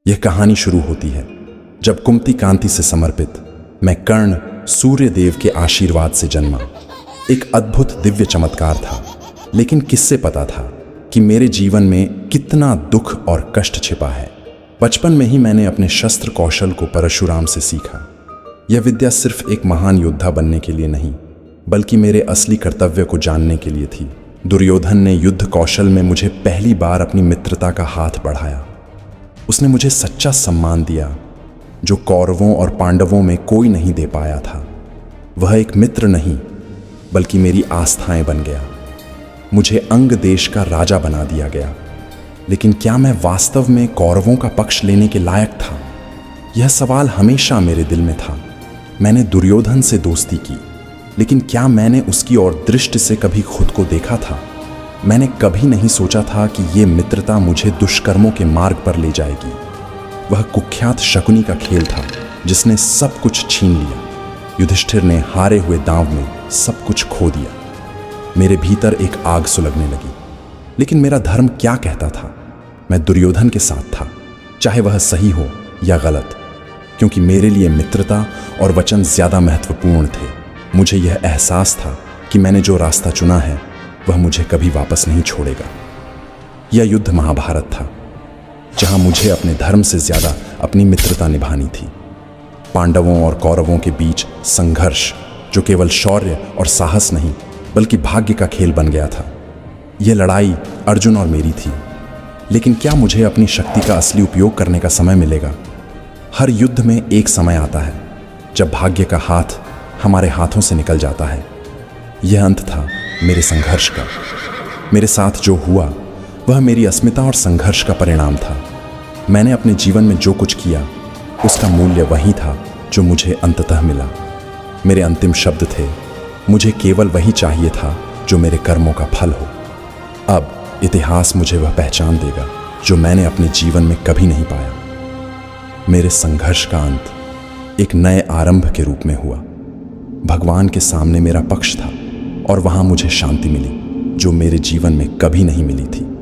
यह कहानी शुरू होती है जब कुमति कांति से समर्पित मैं कर्ण सूर्य देव के आशीर्वाद से जन्मा। एक अद्भुत दिव्य चमत्कार था, लेकिन किससे पता था कि मेरे जीवन में कितना दुख और कष्ट छिपा है। बचपन में ही मैंने अपने शस्त्र कौशल को परशुराम से सीखा। यह विद्या सिर्फ एक महान योद्धा बनने के लिए नहीं, बल्कि मेरे असली कर्तव्य को जानने के लिए थी। दुर्योधन ने युद्ध कौशल में मुझे पहली बार अपनी मित्रता का हाथ बढ़ाया। उसने मुझे सच्चा सम्मान दिया जो कौरवों और पांडवों में कोई नहीं दे पाया था। वह एक मित्र नहीं, बल्कि मेरी आस्थाएं बन गया। मुझे अंग देश का राजा बना दिया गया। लेकिन क्या मैं वास्तव में कौरवों का पक्ष लेने के लायक था? यह सवाल हमेशा मेरे दिल में था। मैंने दुर्योधन से दोस्ती की, लेकिन क्या मैंने उसकी ओर दृष्टि से कभी खुद को देखा था? मैंने कभी नहीं सोचा था कि ये मित्रता मुझे दुष्कर्मों के मार्ग पर ले जाएगी। वह कुख्यात शकुनी का खेल था जिसने सब कुछ छीन लिया। युधिष्ठिर ने हारे हुए दांव में सब कुछ खो दिया। मेरे भीतर एक आग सुलगने लगी। लेकिन मेरा धर्म क्या कहता था? मैं दुर्योधन के साथ था, चाहे वह सही हो या गलत, क्योंकि मेरे लिए मित्रता और वचन ज्यादा महत्वपूर्ण थे। मुझे यह एहसास था कि मैंने जो रास्ता चुना है वह मुझे कभी वापस नहीं छोड़ेगा। यह युद्ध महाभारत था, जहां मुझे अपने धर्म से ज्यादा अपनी मित्रता निभानी थी। पांडवों और कौरवों के बीच संघर्ष जो केवल शौर्य और साहस नहीं, बल्कि भाग्य का खेल बन गया था। यह लड़ाई अर्जुन और मेरी थी। लेकिन क्या मुझे अपनी शक्ति का असली उपयोग करने का समय मिलेगा? हर युद्ध में एक समय आता है जब भाग्य का हाथ हमारे हाथों से निकल जाता है। यह अंत था मेरे संघर्ष का। मेरे साथ जो हुआ वह मेरी अस्मिता और संघर्ष का परिणाम था। मैंने अपने जीवन में जो कुछ किया उसका मूल्य वही था जो मुझे अंततः मिला। मेरे अंतिम शब्द थे, मुझे केवल वही चाहिए था जो मेरे कर्मों का फल हो। अब इतिहास मुझे वह पहचान देगा जो मैंने अपने जीवन में कभी नहीं पाया। मेरे संघर्ष का अंत एक नए आरंभ के रूप में हुआ। भगवान के सामने मेरा पक्ष था और वहां मुझे शांति मिली जो मेरे जीवन में कभी नहीं मिली थी।